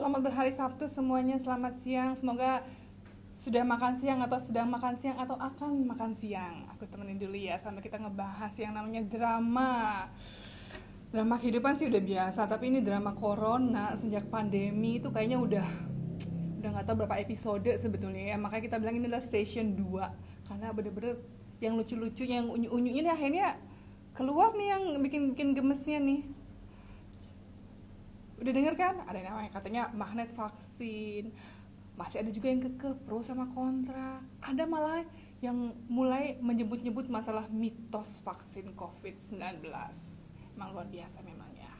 Selamat berhari Sabtu semuanya, selamat siang. Semoga sudah makan siang atau sedang makan siang atau akan makan siang. Aku temenin dulu ya sampai kita ngebahas yang namanya drama. Drama kehidupan sih udah biasa, tapi ini drama corona sejak pandemi itu kayaknya udah nggak tahu berapa episode sebetulnya ya. Makanya kita bilang ini adalah station 2 karena bener-bener yang lucu-lucunya, yang unyu-unyunya ini akhirnya keluar nih yang bikin gemesnya nih. Udah denger kan? Ada yang namanya katanya magnet vaksin. Masih ada juga yang kekeh pro sama kontra. Ada malah yang mulai menyebut-nyebut masalah mitos vaksin COVID-19. Emang luar biasa memang ya.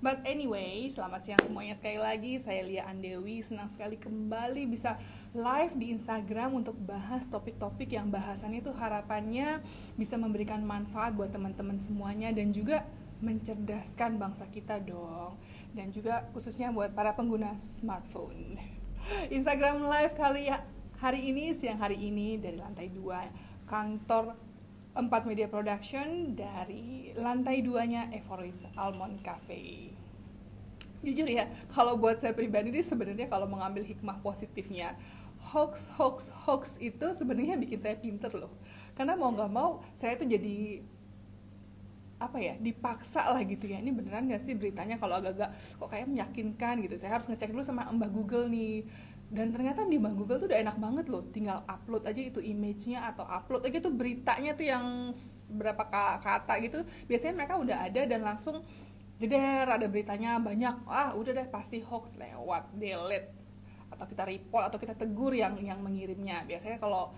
But anyway, selamat siang semuanya sekali lagi. Saya Lia Andewi, senang sekali kembali bisa live di Instagram untuk bahas topik-topik yang bahasannya itu harapannya bisa memberikan manfaat buat teman-teman semuanya dan juga mencerdaskan bangsa kita dong. Dan juga khususnya buat para pengguna smartphone. Instagram live hari ini, siang hari ini dari lantai 2 kantor 4 Media Production dari lantai 2-nya Evoris Almond Cafe. Jujur ya, kalau buat saya pribadi ini sebenarnya kalau mengambil hikmah positifnya, hoax itu sebenarnya bikin saya pinter loh. Karena mau nggak mau saya tuh jadi apa ya, dipaksa lah gitu ya, ini beneran gak sih beritanya, kalau agak-agak kok kayak meyakinkan gitu, saya harus ngecek dulu sama Mbak Google nih. Dan ternyata di Mbak Google tuh udah enak banget loh, tinggal upload aja itu image-nya atau upload aja tuh beritanya tuh yang berapa kata gitu, biasanya mereka udah ada dan langsung jeder, ada beritanya banyak, udah deh pasti hoax, lewat delete atau kita report atau kita tegur yang mengirimnya. Biasanya kalau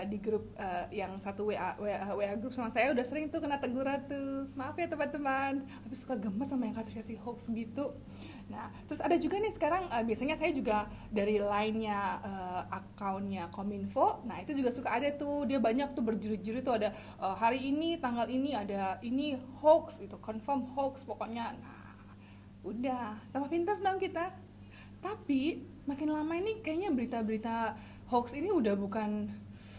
di grup yang satu WA grup sama saya udah sering tuh kena teguran tuh. Maaf ya teman-teman. Tapi suka gemes sama yang kasih hoax gitu. Nah, terus ada juga nih sekarang biasanya saya juga dari line-nya account-nya Kominfo. Nah, itu juga suka ada tuh, dia banyak tuh berjuri-juri tuh, ada hari ini, tanggal ini, ada ini hoax itu, confirm hoax pokoknya. Nah, udah tambah pintar dong kita. Tapi makin lama ini kayaknya berita-berita hoax ini udah bukan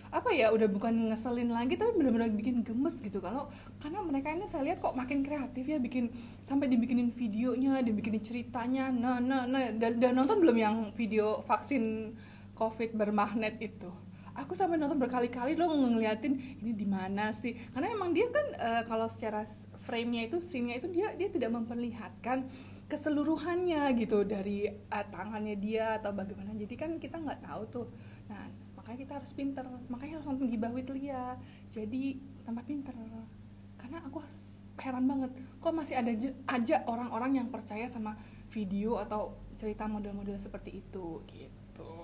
apa ya, udah bukan ngeselin lagi tapi benar-benar bikin gemes gitu. Kalau karena mereka ini saya lihat kok makin kreatif ya, bikin sampai dibikinin videonya, dibikinin ceritanya. Dan nonton belum yang video vaksin COVID bermagnet itu? Aku sampai nonton berkali-kali loh ngeliatin ini di mana sih? Karena emang dia kan kalau secara frame-nya itu, scene-nya itu dia tidak memperlihatkan keseluruhannya gitu dari tangannya dia atau bagaimana, jadi kan kita nggak tahu tuh. Nah, makanya kita harus pinter, makanya harus nonton Gibah with Lia, jadi tambah pinter. Karena aku heran banget kok masih ada aja orang-orang yang percaya sama video atau cerita model-model seperti itu gitu.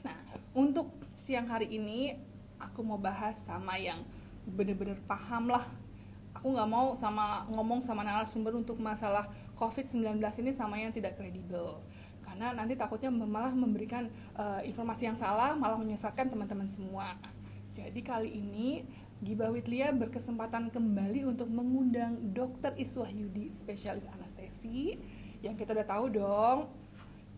Nah, untuk siang hari ini aku mau bahas sama yang bener-bener paham lah. Aku nggak mau ngomong sama narasumber untuk masalah COVID-19 ini sama yang tidak kredibel. Karena nanti takutnya malah memberikan informasi yang salah, malah menyesatkan teman-teman semua. Jadi kali ini Gibah with Lia berkesempatan kembali untuk mengundang Dr. Iswahyudi, spesialis anestesi, yang kita udah tahu dong.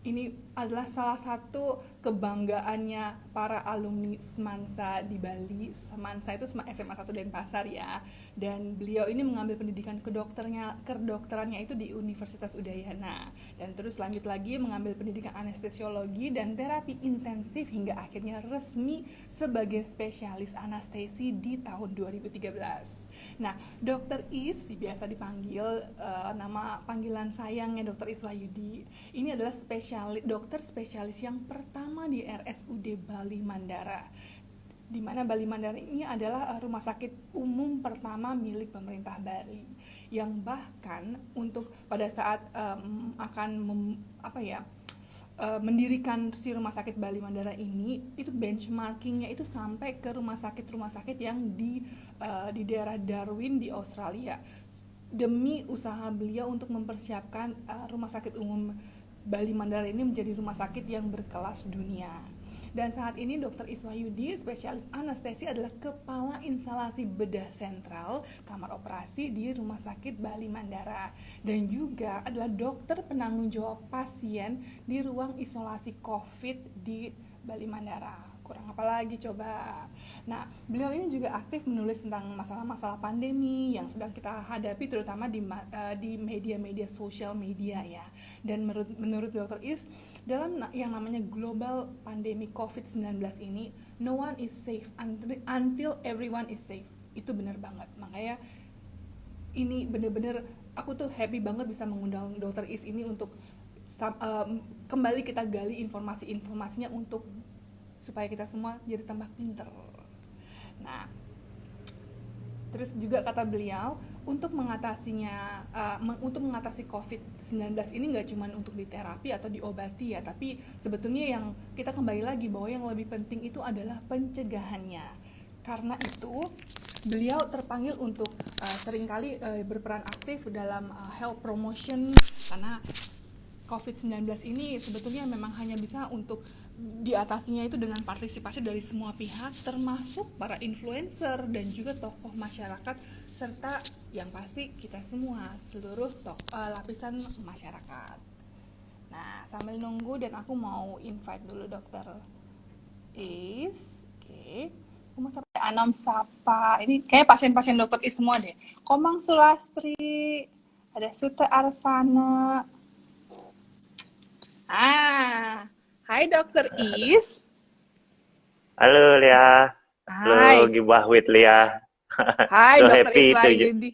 Ini adalah salah satu kebanggaannya para alumni Semansa di Bali. Semansa itu SMA 1 Denpasar ya. Dan beliau ini mengambil pendidikan kedokterannya itu di Universitas Udayana. Dan terus lanjut lagi mengambil pendidikan anestesiologi dan terapi intensif hingga akhirnya resmi sebagai spesialis anestesi di tahun 2013. Nah, Dokter Is biasa dipanggil nama panggilan sayangnya Dokter Iswahyudi. Ini adalah dokter spesialis yang pertama di RSUD Bali Mandara. Di mana Bali Mandara ini adalah rumah sakit umum pertama milik pemerintah Bali, yang bahkan untuk pada saat mendirikan si rumah sakit Bali Mandara ini, itu benchmarkingnya itu sampai ke rumah sakit yang di daerah Darwin di Australia, demi usaha beliau untuk mempersiapkan rumah sakit umum Bali Mandara ini menjadi rumah sakit yang berkelas dunia. Dan saat ini Dr. Iswahyudi, spesialis anestesi, adalah kepala instalasi bedah sentral kamar operasi di Rumah Sakit Bali Mandara. Dan juga adalah dokter penanggung jawab pasien di ruang isolasi COVID di Bali Mandara. kurang apa lagi coba. Nah, beliau ini juga aktif menulis tentang masalah-masalah pandemi yang sedang kita hadapi, terutama di media-media sosial media ya. Dan menurut Dr. Is, dalam yang namanya global pandemi COVID-19 ini, no one is safe until everyone is safe. Itu benar banget. Makanya ini bener-bener aku tuh happy banget bisa mengundang Dr. Is ini untuk kembali kita gali informasi-informasinya untuk supaya kita semua jadi tambah pinter. Nah, terus juga kata beliau untuk mengatasinya, untuk mengatasi COVID-19 ini nggak cuma untuk diterapi atau diobati ya, tapi sebetulnya yang kita kembali lagi bahwa yang lebih penting itu adalah pencegahannya. Karena itu beliau terpanggil untuk seringkali berperan aktif dalam health promotion, karena COVID-19 ini sebetulnya memang hanya bisa untuk diatasinya itu dengan partisipasi dari semua pihak, termasuk para influencer dan juga tokoh masyarakat, serta yang pasti kita semua, seluruh lapisan masyarakat. Nah, sambil nunggu dan aku mau invite dulu Dokter Is. Oke. Aku mau sampai Anam Sapa. Ini kayak pasien-pasien Dokter Is semua deh. Komang Sulastri, ada Sute Arsana. Hai Dokter Is. Halo Lia, halo Hai. Gibah with Lia. Hai So Dokter happy to you. Iswahyudi.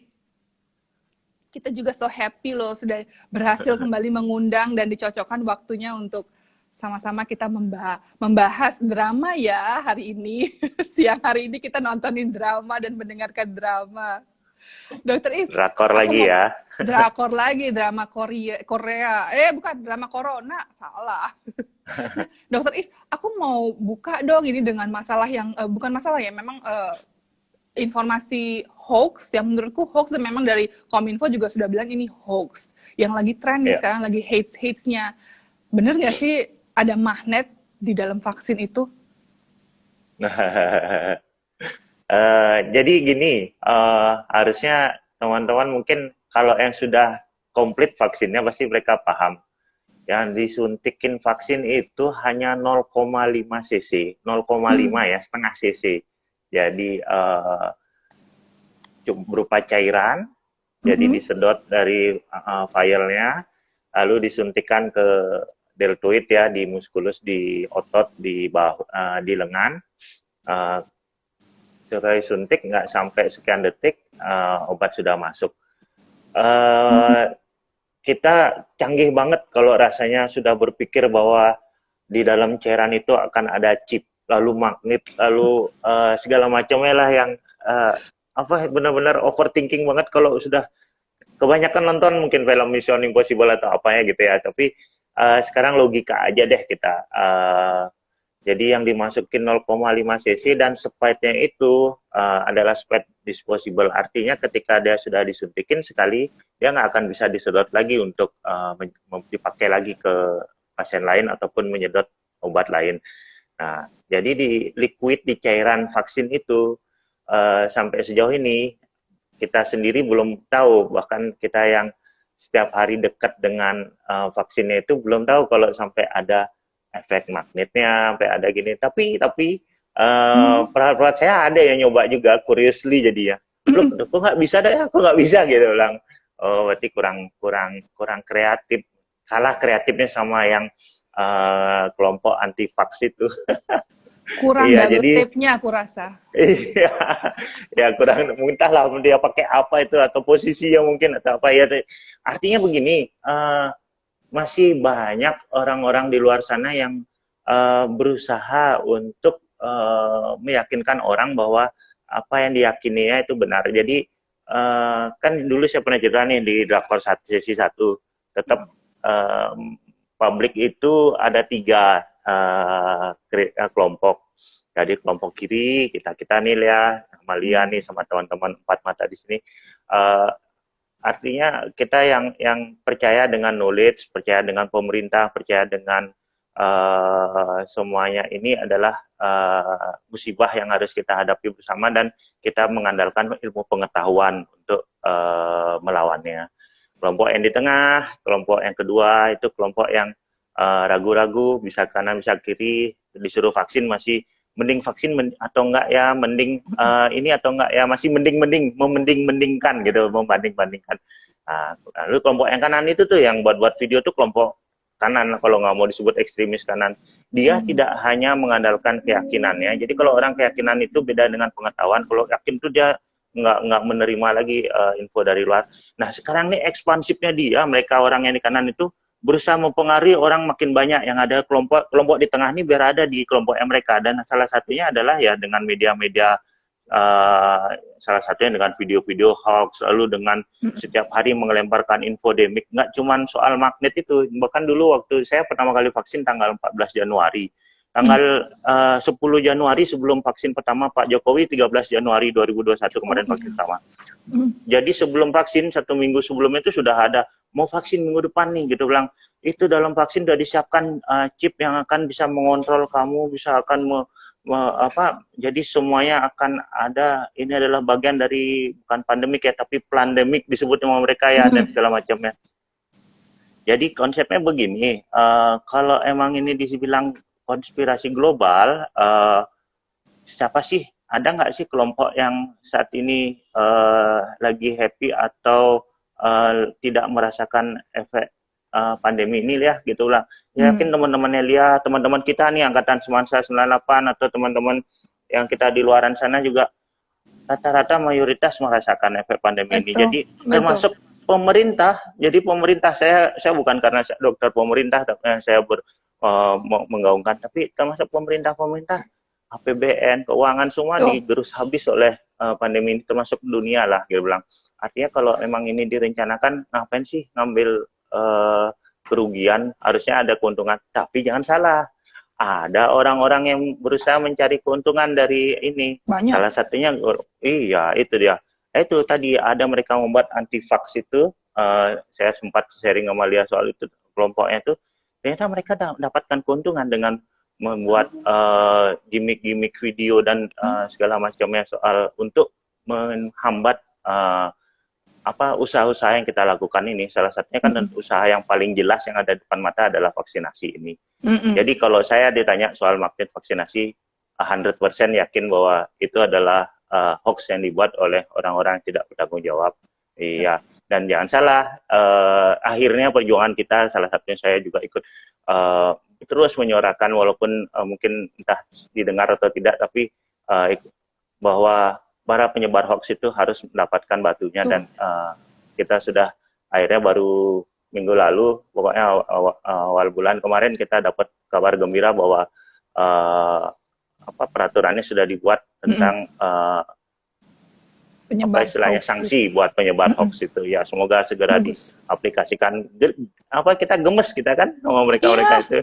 Kita juga so happy loh sudah berhasil kembali mengundang dan dicocokkan waktunya untuk sama-sama kita membahas drama ya hari ini. Siang hari ini kita nontonin drama dan mendengarkan drama. Dokter Is, Drakor aku lagi mau ya. drakor lagi, drama Korea. Bukan drama Corona, salah. Nah, Dokter Is, aku mau buka dong ini dengan masalah yang bukan masalah ya, memang informasi hoax yang menurutku hoax, dan memang dari Kominfo juga sudah bilang ini hoax. Yang lagi tren nih Ya. sekarang, lagi hates-hatesnya. Bener nggak sih ada magnet di dalam vaksin itu? Jadi gini, harusnya teman-teman mungkin kalau yang sudah komplit vaksinnya pasti mereka paham. Yang disuntikin vaksin itu hanya 0,5 cc, 0,5 ya, setengah cc. Jadi berupa cairan, jadi disedot dari vialnya, lalu disuntikan ke deltoid ya, di muskulus, di otot, di bahu, di lengan. Setelah disuntik nggak sampai sekian detik, obat sudah masuk. Kita canggih banget kalau rasanya sudah berpikir bahwa di dalam cairan itu akan ada chip, lalu magnet, lalu segala macamnya lah yang benar-benar overthinking banget kalau sudah kebanyakan nonton mungkin film Mission Impossible atau apa ya gitu ya. Tapi sekarang logika aja deh kita. Jadi yang dimasukin 0,5 cc dan spide-nya itu adalah spide disposable. Artinya ketika dia sudah disuntikin sekali, dia nggak akan bisa disedot lagi untuk dipakai lagi ke pasien lain ataupun menyedot obat lain. Nah, jadi di liquid, di cairan vaksin itu sampai sejauh ini kita sendiri belum tahu, bahkan kita yang setiap hari dekat dengan vaksinnya itu belum tahu kalau sampai ada efek magnetnya, sampai ada gini. Tapi perawat saya ada yang nyoba juga, curiously jadi ya. Loh, kok nggak bisa deh? Aku nggak bisa gitu bilang. Oh, berarti kurang kreatif. Kalah kreatifnya sama yang kelompok anti vaksin itu. Kurang Iya, double jadi tape-nya aku rasa. iya, ya kurang, entahlah dia pakai apa itu atau posisinya mungkin atau apa ya. Artinya begini, masih banyak orang-orang di luar sana yang berusaha untuk meyakinkan orang bahwa apa yang diyakininya itu benar. Jadi kan dulu saya pernah cerita nih di Drakor sesi 1, tetap publik itu ada 3 kelompok. Jadi kelompok kiri kita nih ya, Amalia nih sama teman-teman 4 mata di sini. Artinya kita yang percaya dengan knowledge, percaya dengan pemerintah, percaya dengan semuanya ini adalah musibah yang harus kita hadapi bersama, dan kita mengandalkan ilmu pengetahuan untuk melawannya. Kelompok yang di tengah, kelompok yang kedua itu kelompok yang ragu-ragu, bisa kanan bisa kiri, disuruh vaksin masih mending vaksin atau enggak ya, mending ini atau enggak ya, masih membanding-bandingkan gitu, membanding-bandingkan. Nah, lalu kelompok yang kanan itu tuh yang buat video tuh kelompok kanan, kalau nggak mau disebut ekstremis kanan. Dia tidak hanya mengandalkan keyakinannya. Jadi kalau orang keyakinan itu beda dengan pengetahuan. Kalau yakin tuh dia nggak menerima lagi info dari luar. Nah sekarang nih ekspansifnya dia, mereka orang yang di kanan itu berusaha mempengaruhi orang makin banyak, yang ada kelompok di tengah ini biar ada di kelompok mereka. Dan salah satunya adalah ya dengan media-media, salah satunya dengan video-video hoax, lalu dengan setiap hari mengelemparkan infodemik. Nggak cuma soal magnet itu, bahkan dulu waktu saya pertama kali vaksin tanggal 14 Januari, tanggal 10 Januari sebelum vaksin pertama Pak Jokowi, 13 Januari 2021 kemarin vaksin pertama. Jadi sebelum vaksin, 1 minggu sebelumnya itu sudah ada mau vaksin minggu depan nih gitu, bilang itu dalam vaksin sudah disiapkan chip yang akan bisa mengontrol kamu, bisa akan jadi semuanya akan ada, ini adalah bagian dari bukan pandemik ya, tapi plandemik disebut sama mereka ya, dan segala macamnya. Jadi konsepnya begini, kalau emang ini dibilang konspirasi global, siapa sih, ada nggak sih kelompok yang saat ini lagi happy atau tidak merasakan efek pandemi ini ya, gitulah. Yakin teman-temannya Lia, teman-teman kita nih angkatan Semansa 98 atau teman-teman yang kita di luaran sana juga rata-rata mayoritas merasakan efek pandemi ini. Jadi termasuk pemerintah. Jadi pemerintah, saya bukan karena dokter pemerintah, tapi saya menggaungkan, tapi termasuk pemerintah APBN, keuangan semua digerus habis oleh pandemi ini, termasuk dunia lah, gitu bilang. Artinya kalau emang ini direncanakan, ngapain sih ngambil kerugian, harusnya ada keuntungan. Tapi jangan salah, ada orang-orang yang berusaha mencari keuntungan dari ini. Banyak. Salah satunya, iya itu dia. Itu tadi ada mereka membuat anti-vax itu, saya sempat sharing sama Lia soal itu, kelompoknya itu, ternyata mereka dapatkan keuntungan dengan membuat gimmick-gimmick video dan segala macamnya soal untuk menghambat usaha-usaha yang kita lakukan ini. Salah satunya kan usaha yang paling jelas yang ada di depan mata adalah vaksinasi ini. Jadi kalau saya ditanya soal magnet vaksinasi, 100% yakin bahwa itu adalah hoax yang dibuat oleh orang-orang yang tidak bertanggung jawab. Iya. Dan jangan salah, akhirnya perjuangan kita, salah satunya saya juga ikut terus menyuarakan, walaupun mungkin entah didengar atau tidak, tapi bahwa para penyebar hoax itu harus mendapatkan batunya. Dan kita sudah akhirnya baru minggu lalu, pokoknya awal bulan kemarin kita dapat kabar gembira bahwa peraturannya sudah dibuat tentang istilahnya sanksi buat penyebar hoax itu. Ya semoga segera diaplikasikan. Kita gemes kita kan sama mereka-mereka itu.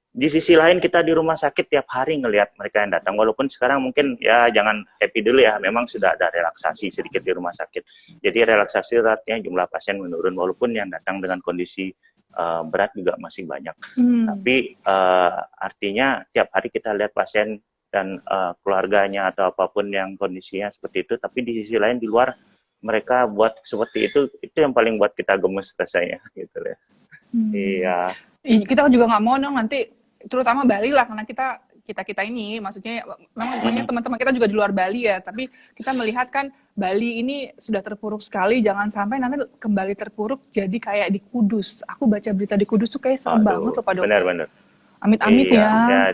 Di sisi lain kita di rumah sakit tiap hari ngelihat mereka yang datang, walaupun sekarang mungkin ya jangan happy dulu ya, memang sudah ada relaksasi sedikit di rumah sakit. Jadi relaksasi artinya jumlah pasien menurun, walaupun yang datang dengan kondisi berat juga masih banyak. Tapi artinya tiap hari kita lihat pasien dan keluarganya atau apapun yang kondisinya seperti itu, tapi di sisi lain di luar mereka buat seperti itu yang paling buat kita gemes rasanya gitu ya. Iya. Kita juga nggak mau dong nanti, terutama Bali lah, karena kita ini maksudnya memang banyak teman-teman kita juga di luar Bali ya, tapi kita melihat kan Bali ini sudah terpuruk sekali, jangan sampai nanti kembali terpuruk jadi kayak di Kudus. Aku baca berita di Kudus tuh kayak serem banget loh Pak Dok. Benar-benar. Amit-amit ya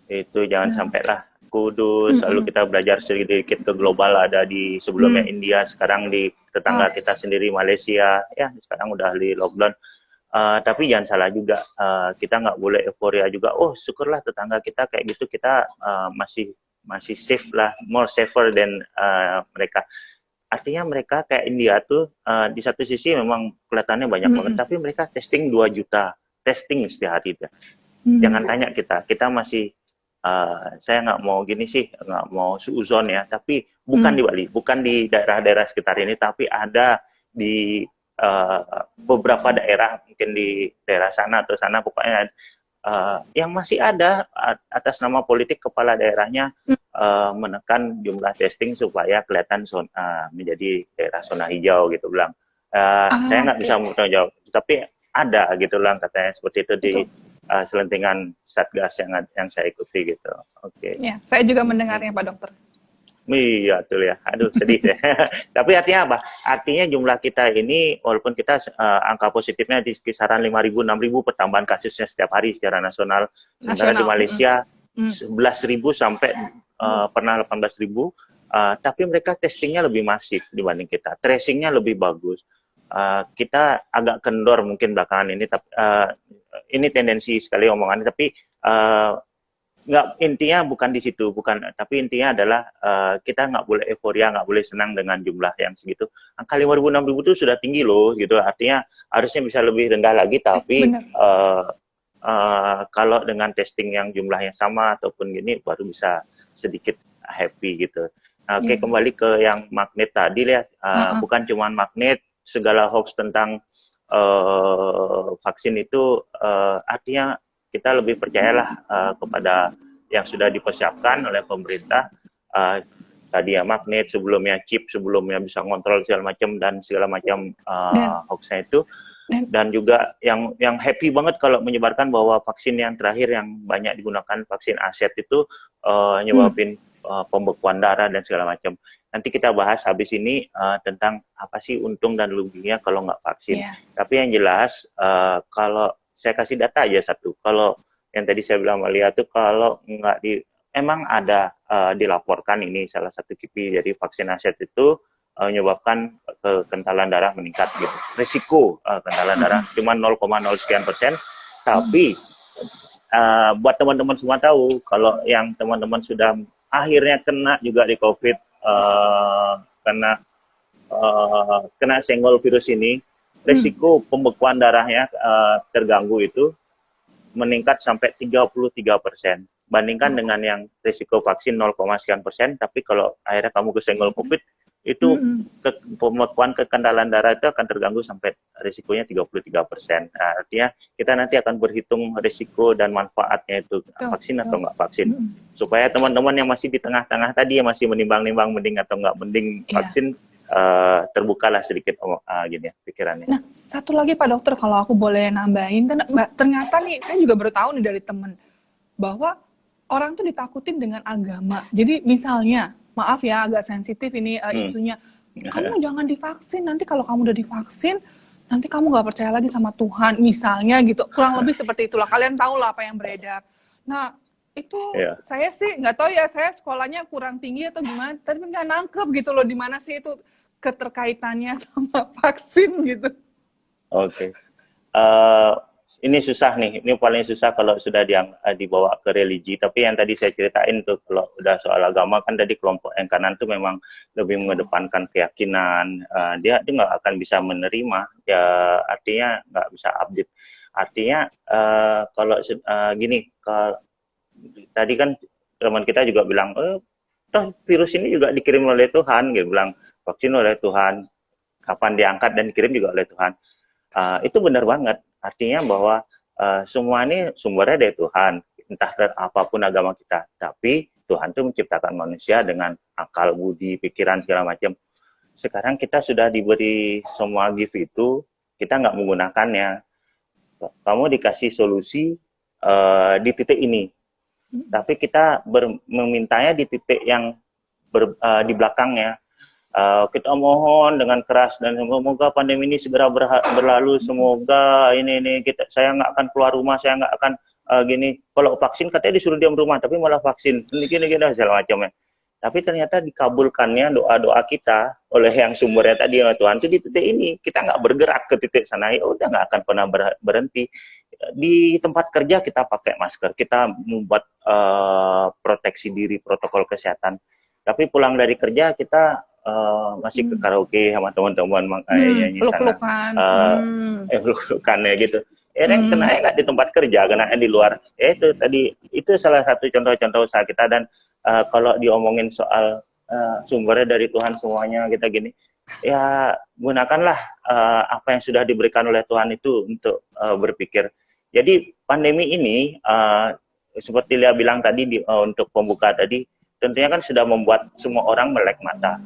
itu jangan sampai lah Kudus, lalu kita belajar sedikit ke global, ada di sebelumnya India, sekarang di tetangga kita sendiri Malaysia, ya sekarang udah di lockdown. Tapi jangan salah juga, kita nggak boleh euforia juga. Oh syukurlah tetangga kita kayak gitu, kita masih safe lah, more safer than mereka. Artinya mereka kayak India tuh di satu sisi memang kelihatannya banyak banget, tapi mereka testing 2 juta testing setiap hari. Jangan tanya kita masih, saya nggak mau gini sih, nggak mau suuzon ya, tapi bukan di Bali, bukan di daerah-daerah sekitar ini, tapi ada di beberapa daerah, mungkin di daerah sana atau sana, pokoknya yang masih ada atas nama politik kepala daerahnya menekan jumlah testing supaya kelihatan menjadi daerah zona hijau gitu bilang. Saya nggak bisa bertanggung jawab, tapi ada gitu lah katanya seperti itu selentingan Satgas yang saya ikuti gitu. Oke. Ya, saya juga mendengarnya Pak Dokter. Iya, betul ya. Aduh, sedih deh. Tapi artinya apa? Artinya jumlah kita ini, walaupun kita angka positifnya di kisaran 5.000, 6.000 pertambahan kasusnya setiap hari secara nasional. Sementara di Malaysia 11.000 sampai pernah 18.000. Tapi mereka testingnya lebih masif dibanding kita. Tracingnya lebih bagus. Kita agak kendor mungkin belakangan ini, tapi ini tendensi sekali omongannya. Tapi nggak, intinya bukan di situ, tapi intinya adalah kita nggak boleh euforia, nggak boleh senang dengan jumlah yang segitu. Angka 5.000, 6.000 itu sudah tinggi loh, gitu. Artinya harusnya bisa lebih rendah lagi, tapi kalau dengan testing yang jumlahnya sama ataupun gini, baru bisa sedikit happy gitu. Oke, kembali ke yang magnet tadi ya, bukan cuma magnet, segala hoax tentang vaksin itu artinya kita lebih percayalah kepada yang sudah dipersiapkan oleh pemerintah. Tadi ya magnet, sebelumnya chip, sebelumnya bisa ngontrol segala macam dan segala macam hoaxnya itu. Dan juga yang happy banget kalau menyebarkan bahwa vaksin yang terakhir yang banyak digunakan, vaksin Aset itu nyebabin pembekuan darah dan segala macam. Nanti kita bahas habis ini tentang apa sih untung dan ruginya kalau nggak vaksin. Tapi yang jelas kalau saya kasih data aja satu. Kalau yang tadi saya bilang Malia tuh kalau nggak emang ada dilaporkan ini salah satu KIPI, jadi vaksin Aset itu menyebabkan kekentalan darah meningkat gitu. Risiko kekentalan darah cuma 0,0 sekian %. Tapi buat teman-teman semua tahu kalau yang teman-teman sudah akhirnya kena juga di COVID, kena senggol virus ini, risiko pembekuan darahnya terganggu itu meningkat sampai 33%. Bandingkan dengan yang risiko vaksin 0, sekian %, tapi kalau akhirnya kamu kesenggol COVID, itu pembekuan kekentalan darah itu akan terganggu sampai risikonya 33%. Nah, artinya kita nanti akan berhitung risiko dan manfaatnya itu vaksin atau nggak vaksin. Supaya teman-teman yang masih di tengah-tengah tadi, yang masih menimbang-nimbang mending atau nggak mending vaksin, terbukalah sedikit gini ya pikirannya. Nah, satu lagi Pak Dokter, kalau aku boleh nambahin, ternyata nih saya juga baru tahu nih dari temen bahwa orang tuh ditakutin dengan agama. Jadi misalnya, maaf ya agak sensitif ini isunya, kamu jangan divaksin, nanti kalau kamu udah divaksin, nanti kamu nggak percaya lagi sama Tuhan, misalnya gitu. Kurang lebih seperti itulah, kalian tahu lah apa yang beredar. Nah, itu saya sih nggak tahu ya, saya sekolahnya kurang tinggi atau gimana, tapi nggak nangkep gitu loh, di mana sih itu keterkaitannya sama vaksin gitu. Oke. Ini susah nih, ini paling susah kalau sudah dibawa ke religi. Tapi yang tadi saya ceritain tuh, kalau udah soal agama kan tadi kelompok yang kanan tuh memang lebih mengedepankan keyakinan. Dia nggak akan bisa menerima, ya artinya nggak bisa update. Artinya kalau gini, tadi kan teman kita juga bilang, virus ini juga dikirim oleh Tuhan, gitu bilang vaksin oleh Tuhan, kapan diangkat dan dikirim juga oleh Tuhan. Itu benar banget. Artinya bahwa semua ini sumbernya dari Tuhan, entah apapun agama kita. Tapi Tuhan itu menciptakan manusia dengan akal, budi, pikiran, segala macam. Sekarang kita sudah diberi semua gift itu, kita nggak menggunakannya. Kamu dikasih solusi di titik ini. Tapi kita memintanya di titik yang di belakangnya. Kita mohon dengan keras dan semoga pandemi ini segera berlalu, semoga ini saya nggak akan keluar rumah, saya nggak akan gini. Kalau vaksin katanya disuruh diam rumah, tapi malah vaksin gini segala macamnya. Tapi ternyata dikabulkannya doa-doa kita oleh yang sumbernya tadi ya Tuhan itu di titik ini. Kita nggak bergerak ke titik sana, ya udah nggak akan pernah berhenti. Di tempat kerja kita pakai masker, kita membuat proteksi diri, protokol kesehatan. Tapi pulang dari kerja kita masih ke karaoke sama teman-teman nyanyi sana, pelukan ya gitu. Kena nggak di tempat kerja, kena di luar. Itu tadi itu salah satu contoh-contoh usaha kita. Dan kalau diomongin soal sumbernya dari Tuhan semuanya kita gini, ya gunakanlah apa yang sudah diberikan oleh Tuhan itu untuk berpikir. Jadi pandemi ini seperti Lia bilang tadi untuk pembuka tadi, tentunya kan sudah membuat semua orang melek mata.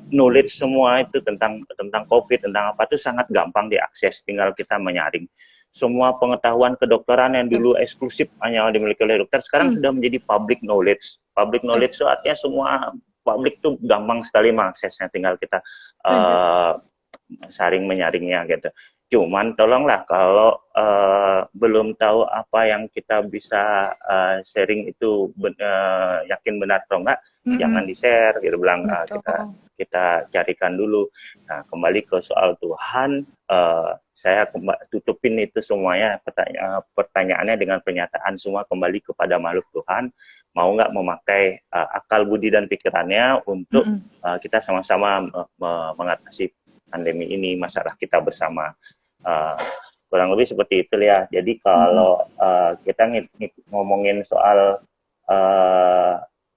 Knowledge semua itu tentang COVID, tentang apa itu sangat gampang diakses, tinggal kita menyaring. semua pengetahuan kedokteran yang dulu eksklusif hanya dimiliki oleh dokter sekarang sudah menjadi public knowledge. Public knowledge itu artinya semua publik tuh gampang sekali mengaksesnya, tinggal kita saring menyaringnya gitu. Cuman tolonglah kalau belum tahu apa yang kita bisa sharing itu yakin benar atau enggak, jangan di-share gitu bilang, kita carikan dulu. Nah, kembali ke soal Tuhan, saya tutupin itu semuanya pertanyaannya dengan pernyataan semua kembali kepada makhluk Tuhan. Mau nggak memakai akal budi dan pikirannya untuk kita sama-sama mengatasi pandemi ini, masalah kita bersama. Kurang lebih seperti itu ya. Jadi kalau kita ngomongin soal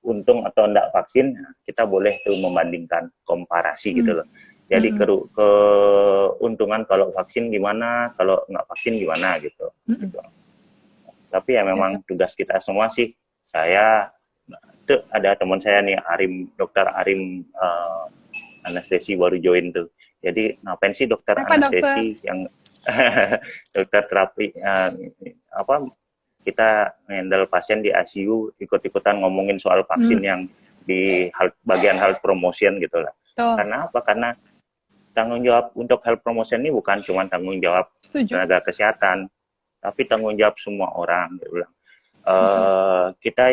untung atau enggak vaksin, kita boleh tuh membandingkan, komparasi gitu loh. Jadi keuntungan kalau vaksin gimana, kalau nggak vaksin gimana gitu. Gitu. Tapi ya memang tugas kita semua sih. Saya tuh ada teman saya nih, Dokter Arim anestesi baru join tuh. Jadi ngapain sih dokter anestesi yang dokter terapi kita handle pasien di ICU ikut-ikutan ngomongin soal vaksin yang di bagian health promotion gitu lah. Karena apa? Karena tanggung jawab untuk health promotion ini bukan cuma tanggung jawab tenaga kesehatan, tapi tanggung jawab semua orang gitu lah. Kita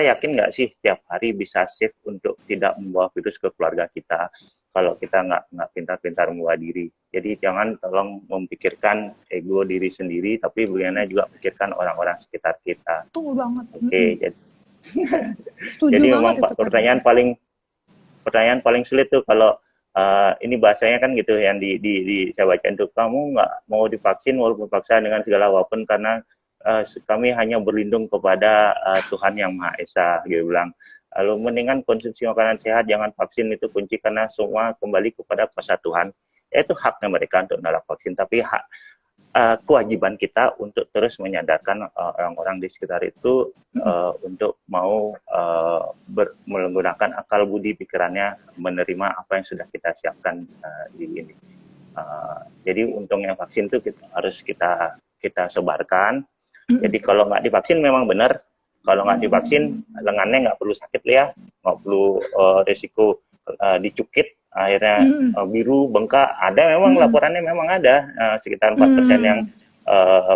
yakin nggak sih tiap hari bisa safe untuk tidak membawa virus ke keluarga kita kalau kita nggak pintar-pintar membawa diri. Jadi jangan tolong memikirkan ego diri sendiri, tapi bagaimana juga pikirkan orang-orang sekitar kita. Betul banget. Oke, jadi memang pertanyaan paling sulit tuh kalau ini bahasanya kan gitu yang di saya baca itu, kamu nggak mau divaksin walaupun paksa dengan segala apapun karena kami hanya berlindung kepada Tuhan Yang Maha Esa, gitu bilang. Lalu mendingan konsumsi makanan sehat, jangan vaksin, itu kunci karena semua kembali kepada kuasa Tuhan. Itu haknya mereka untuk menolak vaksin, tapi kewajiban kita untuk terus menyadarkan orang-orang di sekitar itu untuk mau menggunakan akal budi pikirannya, menerima apa yang sudah kita siapkan di ini. Jadi untungnya vaksin itu harus kita sebarkan. Jadi kalau nggak divaksin memang benar, kalau nggak divaksin lengannya nggak perlu sakit ya, nggak perlu resiko dicukit, akhirnya biru, bengkak. Ada memang laporannya memang ada sekitar 4% yang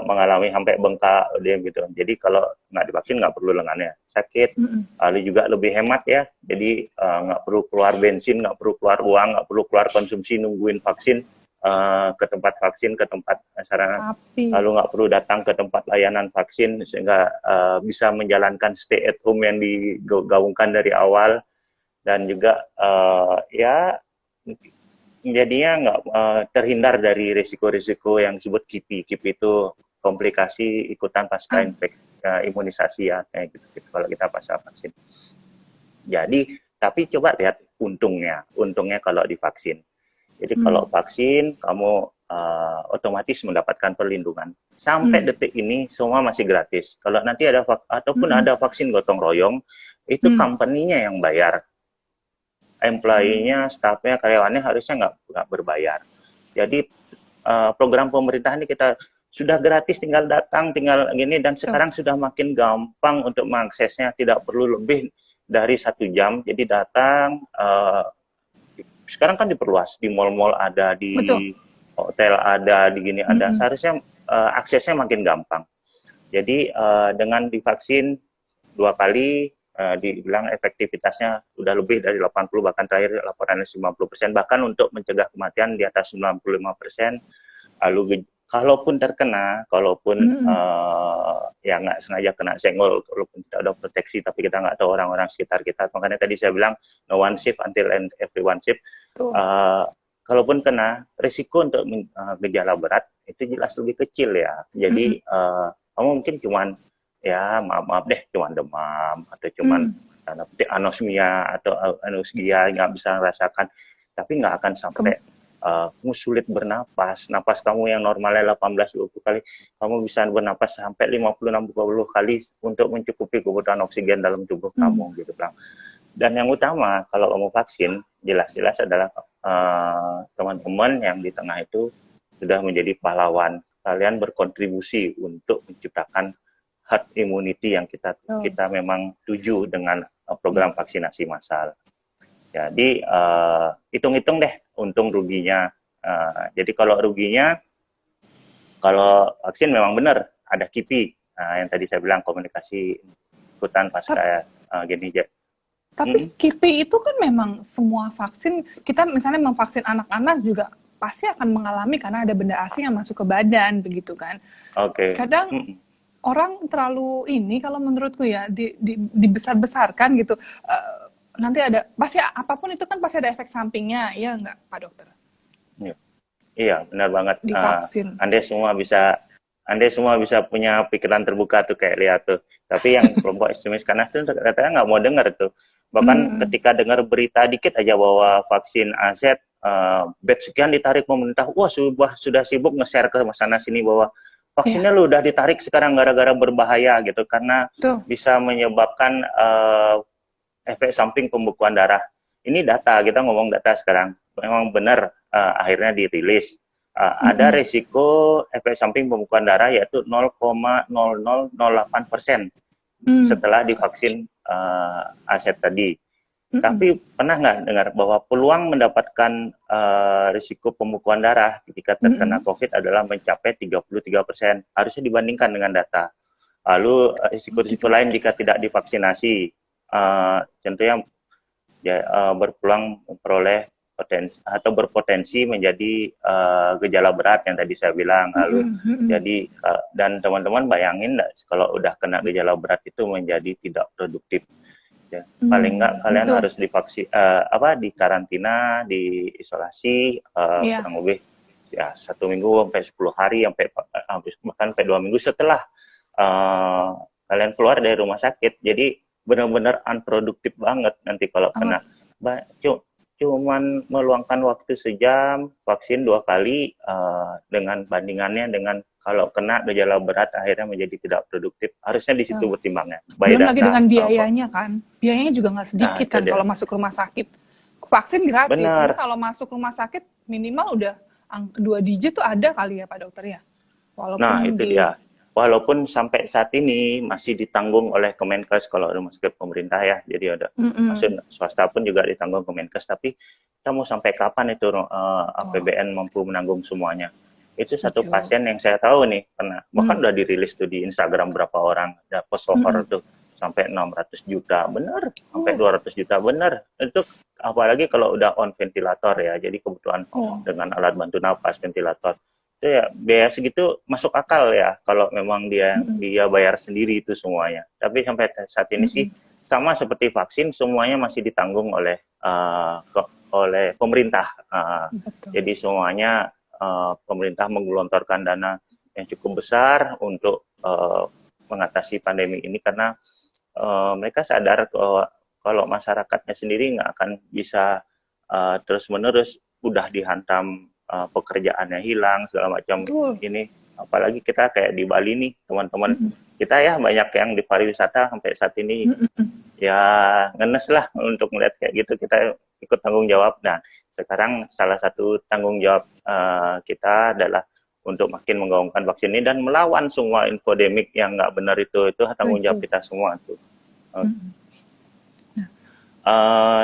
mengalami sampai bengkak gitu. Jadi kalau nggak divaksin nggak perlu lengannya sakit, lalu juga lebih hemat ya. Jadi nggak perlu keluar bensin, nggak perlu keluar uang, nggak perlu keluar konsumsi nungguin vaksin. Ke tempat vaksin, ke tempat sarana, lalu nggak perlu datang ke tempat layanan vaksin sehingga bisa menjalankan stay at home yang digaungkan dari awal, dan juga ya jadinya nggak terhindar dari risiko-risiko yang disebut KIPI. KIPI itu komplikasi ikutan pasca imunisasi ya, kayak gitu kalau kita pasca vaksin. Jadi tapi coba lihat untungnya kalau divaksin. Jadi kalau vaksin, kamu otomatis mendapatkan perlindungan. Sampai detik ini semua masih gratis. Kalau nanti ada ada vaksin gotong royong, itu company-nya yang bayar. Employee-nya, staff-nya, karyawannya harusnya nggak berbayar. Jadi program pemerintah ini kita sudah gratis, tinggal datang, tinggal gini, dan sekarang sudah makin gampang untuk mengaksesnya. Tidak perlu lebih dari 1 jam. Jadi datang. Sekarang kan diperluas, di mall-mall ada, di hotel ada, di gini ada. Seharusnya aksesnya makin gampang. Jadi dengan divaksin 2 kali, dibilang efektivitasnya sudah lebih dari 80, bahkan terakhir laporannya 90%, bahkan untuk mencegah kematian di atas 95%. Lalu kalaupun terkena, ya nggak sengaja kena senggol, walaupun kita ada proteksi, tapi kita nggak tahu orang-orang sekitar kita. Makanya tadi saya bilang, no one safe until everyone safe. Kalaupun kena, risiko untuk gejala berat itu jelas lebih kecil ya. Jadi kamu mungkin cuman, ya maaf deh, cuman demam, atau cuman anosmia, atau anosmia, nggak bisa merasakan, tapi nggak akan sampai kamu sulit bernapas. Napas kamu yang normalnya 18-20 kali, kamu bisa bernapas sampai 50-60 kali untuk mencukupi kebutuhan oksigen dalam tubuh kamu, gitu bang. Dan yang utama, kalau kamu vaksin, jelas-jelas adalah teman-teman yang di tengah itu sudah menjadi pahlawan. Kalian berkontribusi untuk menciptakan herd immunity yang kita memang tuju dengan program vaksinasi massal. Jadi hitung-hitung deh untung ruginya. Jadi kalau ruginya, kalau vaksin memang benar ada KIPI, yang tadi saya bilang komunikasi ikutan pasca gini. Tapi KIPI itu kan memang semua vaksin, kita misalnya memvaksin anak-anak juga pasti akan mengalami karena ada benda asing yang masuk ke badan, begitu kan. Oke. Kadang orang terlalu ini, kalau menurutku ya, dibesar-besarkan gitu. Nanti ada, pasti apapun itu kan pasti ada efek sampingnya, ya nggak Pak Dokter? Iya, benar banget. Di vaksin. Anda semua bisa punya pikiran terbuka tuh, kayak lihat tuh. Tapi yang kelompok ekstremis kanan tuh katanya nggak mau dengar tuh. Bahkan ketika dengar berita dikit aja bahwa vaksin AZ bed sekian ditarik pemerintah, wah sudah sibuk nge-share ke sana sini bahwa vaksinnya lu udah ditarik sekarang gara-gara berbahaya gitu, karena bisa menyebabkan efek samping pembekuan darah. Ini data, kita ngomong data sekarang. Memang benar akhirnya dirilis. Ada risiko efek samping pembekuan darah yaitu 0,0008% setelah divaksin AZ tadi. Tapi pernah nggak dengar bahwa peluang mendapatkan risiko pembekuan darah ketika terkena COVID adalah mencapai 33%. Harusnya dibandingkan dengan data. Lalu risiko-risiko lain jika tidak divaksinasi, contohnya berpeluang memperoleh berpotensi menjadi gejala berat yang tadi saya bilang. Lalu jadi dan teman-teman bayangin kalau udah kena gejala berat itu menjadi tidak produktif. Ya, paling nggak kalian harus divaksin, di karantina, di isolasi kurang lebih ya 1 minggu sampai 10 hari bahkan sampai 2 minggu setelah kalian keluar dari rumah sakit. Jadi benar-benar unproduktif banget nanti kalau kena. Cuman meluangkan waktu sejam, vaksin 2 kali, dengan bandingannya dengan kalau kena gejala berat akhirnya menjadi tidak produktif. Harusnya di situ bertimbangnya. Belum lagi dengan biayanya kan. Biayanya juga nggak sedikit kan kalau masuk rumah sakit. Vaksin gratis. Jadi kalau masuk rumah sakit minimal udah 2 digit tuh ada kali ya Pak Dokter ya. Walaupun itu dia. Walaupun sampai saat ini masih ditanggung oleh Kemenkes kalau rumah sakit pemerintah ya. Jadi ada maksud swasta pun juga ditanggung Kemenkes. Tapi kita mau sampai kapan itu APBN mampu menanggung semuanya? Itu satu pasien yang saya tahu nih, karena bahkan udah dirilis tuh di Instagram berapa orang, ada post cover tuh sampai 600 juta, bener, sampai 200 juta, bener. Itu apalagi kalau udah on ventilator ya, jadi kebutuhan dengan alat bantu napas, ventilator, itu ya biaya segitu masuk akal ya, kalau memang dia bayar sendiri itu semuanya. Tapi sampai saat ini sih sama seperti vaksin, semuanya masih ditanggung oleh pemerintah. Jadi semuanya pemerintah menggelontorkan dana yang cukup besar untuk mengatasi pandemi ini, karena mereka sadar kalau masyarakatnya sendiri nggak akan bisa terus-menerus udah dihantam pekerjaannya hilang segala macam. Ini apalagi kita kayak di Bali nih, teman-teman kita ya banyak yang di pariwisata sampai saat ini ya ngenes lah untuk melihat kayak gitu, kita ikut tanggung jawab. Nah, sekarang salah satu tanggung jawab kita adalah untuk makin menggaungkan vaksin ini dan melawan semua infodemik yang nggak benar itu tanggung jawab kita semua tuh.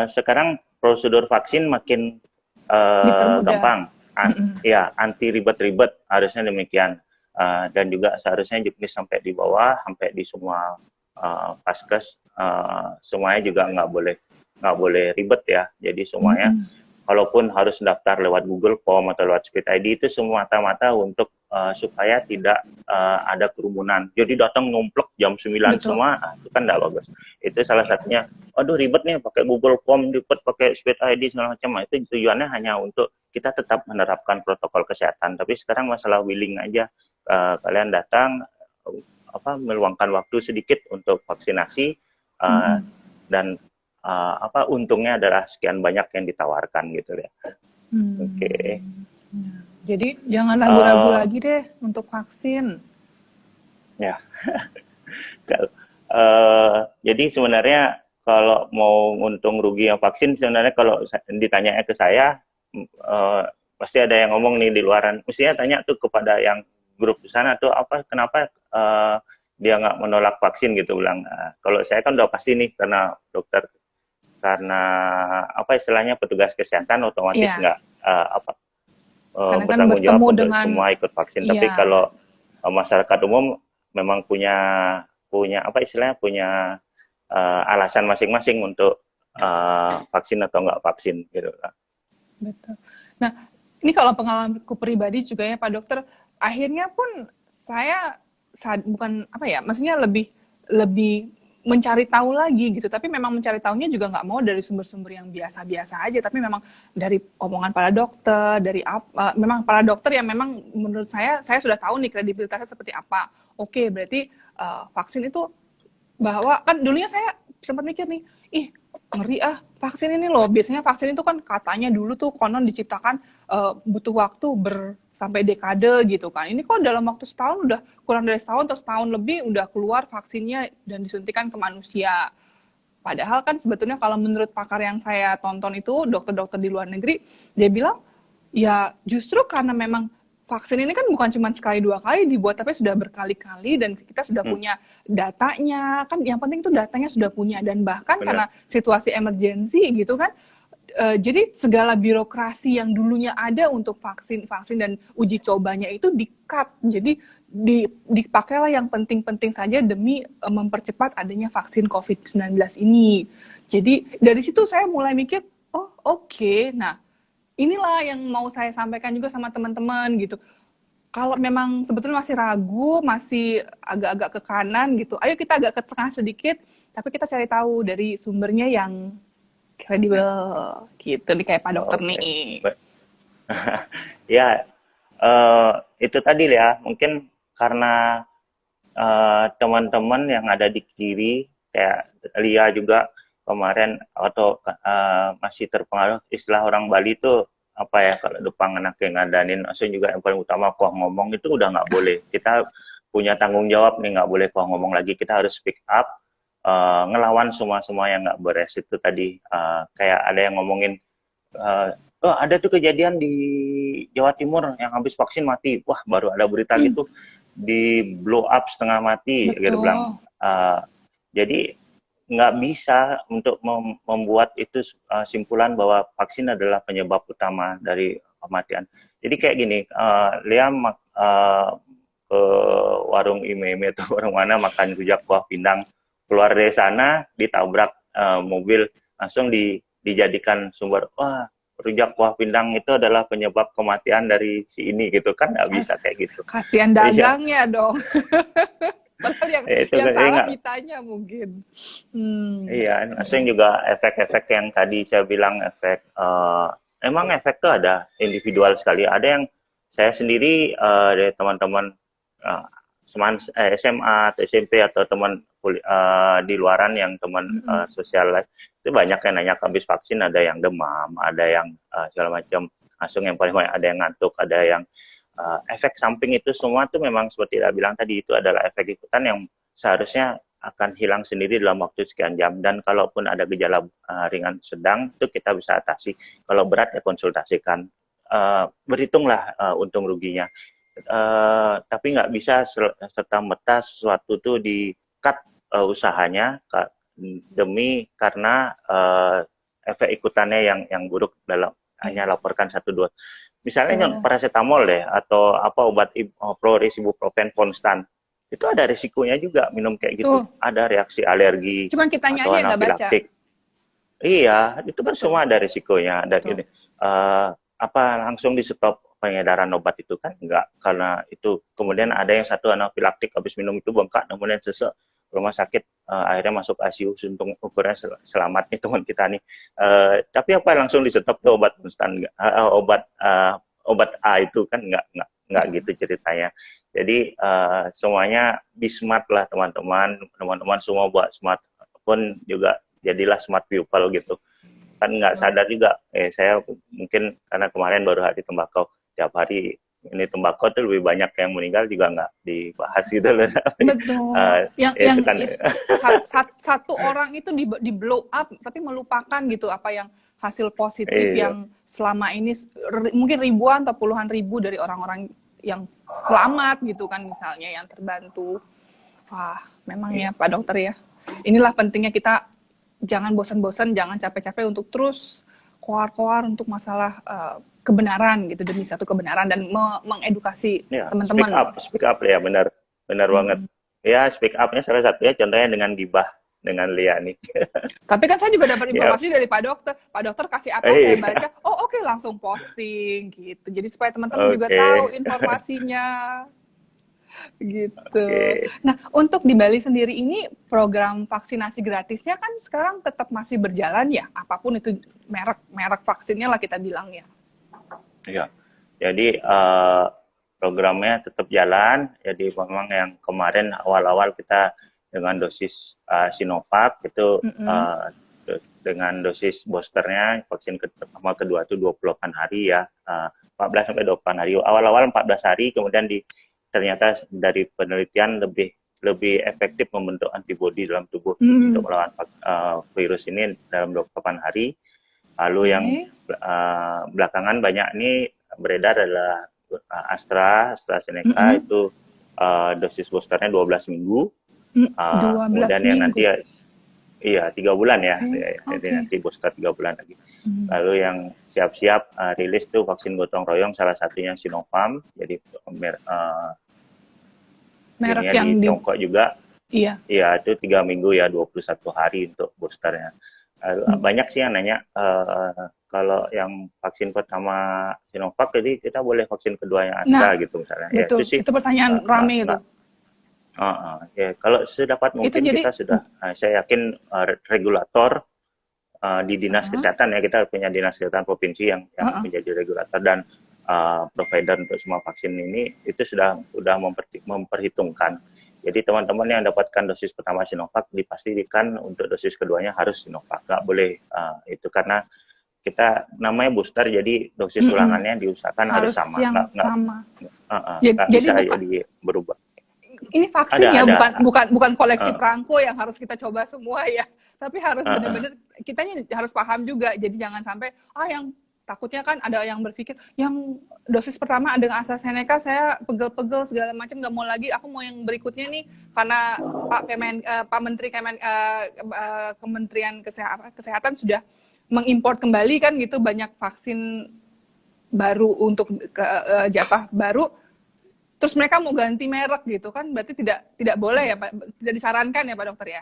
Sekarang prosedur vaksin makin gampang, ya anti ribet-ribet, harusnya demikian. Dan juga seharusnya jenis sampai di bawah, sampai di semua paskes, semuanya juga nggak boleh ribet ya. Jadi semuanya kalaupun harus daftar lewat Google Form atau lewat Speed ID, itu semata-mata untuk supaya tidak ada kerumunan. Jadi datang numplek jam 9 semua, itu kan nggak bagus. Itu salah satunya. Aduh ribet nih pakai Google Form, ribet pakai Speed ID segala macam. Itu tujuannya hanya untuk kita tetap menerapkan protokol kesehatan. Tapi sekarang masalah willing aja, kalian datang meluangkan waktu sedikit untuk vaksinasi, dan untungnya adalah sekian banyak yang ditawarkan gitu ya. Oke. Jadi jangan ragu-ragu lagi deh untuk vaksin. Ya. Jadi sebenarnya kalau mau untung rugi yang vaksin, sebenarnya kalau ditanya ke saya, pasti ada yang ngomong nih di luaran. Mestinya tanya tuh kepada yang grup di sana tuh kenapa dia nggak menolak vaksin gitu bilang. Kalau saya kan udah pasti nih karena dokter, karena apa istilahnya petugas kesehatan otomatis Iya, nggak karena kan bertanggung jawab bertemu untuk dengan, semua ikut vaksin. Tapi iya, kalau masyarakat umum memang punya punya apa istilahnya punya alasan masing-masing untuk vaksin atau nggak vaksin gitu. betul. Nah, ini kalau pengalamanku pribadi juga ya Pak Dokter, akhirnya pun saya bukan apa ya, maksudnya lebih lebih mencari tahu lagi gitu, tapi memang mencari tahunya juga nggak mau dari sumber-sumber yang biasa-biasa aja, tapi memang dari omongan para dokter, dari apa, memang para dokter yang memang menurut saya sudah tahu nih kredibilitasnya seperti apa. Oke, berarti vaksin itu, bahwa kan dulunya saya sempat mikir nih, ih ngeri vaksin ini loh, biasanya vaksin itu kan katanya dulu tuh konon diciptakan butuh waktu sampai dekade gitu kan, ini kok dalam waktu setahun, udah kurang dari setahun atau setahun lebih udah keluar vaksinnya dan disuntikan ke manusia. Padahal kan sebetulnya kalau menurut pakar yang saya tonton itu, dokter-dokter di luar negeri, dia bilang ya justru karena memang vaksin ini kan bukan cuma sekali dua kali dibuat, tapi sudah berkali-kali dan kita sudah punya datanya, kan yang penting itu datanya sudah punya, dan bahkan Benar. karena situasi emergensi gitu kan, jadi segala birokrasi yang dulunya ada untuk vaksin dan uji cobanya itu di-cut, jadi dipakailah yang penting-penting saja demi mempercepat adanya vaksin COVID-19 ini. Jadi dari situ saya mulai mikir, oh oke, nah inilah yang mau saya sampaikan juga sama teman-teman gitu. Kalau memang sebetulnya masih ragu, masih agak-agak ke kanan gitu, ayo kita agak ke tengah sedikit, tapi kita cari tahu dari sumbernya yang kredibel gitu nih, kayak Pak Dokter nih. Ya, itu tadi ya, mungkin karena teman-teman yang ada di kiri, kayak Lia juga kemarin, atau masih terpengaruh istilah orang Bali itu apa ya, kalau depan anak yang ngadanin, maksudnya juga yang paling utama kuah ngomong itu udah nggak boleh. Kita punya tanggung jawab nih, nggak boleh kuah ngomong lagi, kita harus speak up, ngelawan semua yang nggak beres itu tadi. Kayak ada yang ngomongin, oh ada tuh kejadian di Jawa Timur yang habis vaksin mati, wah baru ada berita gitu, di blow up setengah mati gitu bilang. Jadi nggak bisa untuk membuat itu simpulan bahwa vaksin adalah penyebab utama dari kematian. Jadi kayak gini, Liam ke warung Ime atau warung mana makan rujak kuah pindang, keluar dari sana ditabrak mobil, langsung dijadikan sumber, wah rujak kuah pindang itu adalah penyebab kematian dari si ini gitu kan, nggak bisa kayak gitu. Kasihan dagangnya dong. Padahal yang salah kitanya mungkin. Iya, langsung juga efek-efek yang tadi saya bilang, efek emang efek tuh ada individual sekali. Ada yang saya sendiri dari teman-teman SMA atau SMP atau teman di luaran yang teman sosial itu banyak yang nanya habis vaksin, ada yang demam, ada yang segala macam, langsung yang paling banyak ada yang ngantuk, ada yang efek samping. Itu semua tuh memang seperti saya bilang tadi, itu adalah efek ikutan yang seharusnya akan hilang sendiri dalam waktu sekian jam, dan kalaupun ada gejala ringan sedang itu kita bisa atasi. Kalau berat ya konsultasikan, berhitunglah untung ruginya. Tapi nggak bisa serta-merta sesuatu tuh di-cut usahanya demi karena efek ikutannya yang buruk dalam hanya laporkan 1-2. Misalnya yang paracetamol deh, atau apa obat Floris, ibuprofen konstan, itu ada risikonya juga minum kayak gitu. Ada reaksi alergi. Cuman kitanya aja nggak baca. Iya, itu kan semua ada risikonya. Dan ini langsung di stop pengedaran obat itu kan enggak, karena itu kemudian ada yang satu anafilaktik, habis minum itu bengkak, kemudian sesek rumah sakit, akhirnya masuk ICU, untung ukurnya selamat nih teman kita nih. Tapi apa langsung di stop tuh obat konstan, obat A itu kan enggak gitu ceritanya. Jadi semuanya be smart lah teman-teman semua buat smart, pun juga jadilah smart people gitu. Kan nggak sadar juga, saya mungkin karena kemarin baru hari tembakau, tiap hari ini tembakau tuh lebih banyak yang meninggal juga nggak dibahas gitu loh. Betul. Yang kan, satu orang itu di blow up tapi melupakan gitu apa yang hasil positif Iya. yang selama ini mungkin ribuan atau puluhan ribu dari orang-orang yang selamat gitu kan misalnya yang terbantu. Wah, memang ya Pak Dokter ya. Inilah pentingnya kita jangan bosan-bosan, jangan capek-capek untuk terus koar-koar untuk masalah kebenaran gitu demi satu kebenaran dan mengedukasi Ya, teman-teman. speak up ya, benar banget. Ya, speak up-nya salah satunya contohnya dengan gibah dengan Liani. Tapi kan saya juga dapat Ya, informasi dari Pak Dokter. Pak Dokter kasih apa, saya iya, baca, oh oke, langsung posting gitu. Jadi supaya teman-teman juga oke, tahu informasinya gitu. oke. Nah, untuk di Bali sendiri ini program vaksinasi gratisnya kan sekarang tetap masih berjalan ya, apapun itu merek vaksinnya lah kita bilang ya. Ya, jadi programnya tetap jalan. Jadi memang yang kemarin awal-awal kita dengan dosis Sinovac itu dengan dosis boosternya vaksin pertama kedua itu 28 hari ya, 14 sampai 28 hari. Awal-awal 14 hari, kemudian ternyata dari penelitian lebih efektif membentuk antibodi dalam tubuh untuk melawan virus ini dalam 28 hari. Lalu yang belakangan banyak ini beredar adalah AstraZeneca itu dosis boosternya 12 minggu. 12 kemudian minggu. Yang nanti iya 3 bulan ya, jadi Okay. nanti booster 3 bulan lagi. Lalu yang siap-siap rilis tuh vaksin gotong royong, salah satunya Sinopharm, jadi Merek ininya yang di Tiongkok juga. Iya. Iya, itu 3 minggu ya, 21 hari untuk boosternya. Banyak sih yang nanya, kalau yang vaksin pertama Sinovac, jadi kita boleh vaksin keduanya Astra gitu misalnya. Betul, Ya, itu pertanyaan rame itu. Ya, kalau sedapat mungkin jadi, kita sudah, saya yakin regulator di dinas kesehatan ya, kita punya dinas kesehatan provinsi yang menjadi regulator dan provider untuk semua vaksin ini itu sudah memperhitungkan. Jadi teman-teman yang dapatkan dosis pertama Sinovac dipastikan untuk dosis keduanya harus Sinovac, nggak boleh itu karena kita namanya booster, jadi dosis ulangannya diusahakan harus sama. Yang sama. Nggak bisa jadi berubah. Ini vaksin ya, bukan koleksi perangko yang harus kita coba semua ya. Tapi harus benar-benar kitanya harus paham juga. Jadi jangan sampai yang takutnya kan ada yang berpikir yang dosis pertama dengan AstraZeneca saya pegel-pegel segala macam, nggak mau lagi, aku mau yang berikutnya nih karena Pak Menteri Kementerian Kesehatan sudah mengimpor kembali kan gitu banyak vaksin baru untuk jatah baru. Terus mereka mau ganti merek gitu kan, berarti tidak boleh ya Pak, tidak disarankan ya Pak Dokter ya?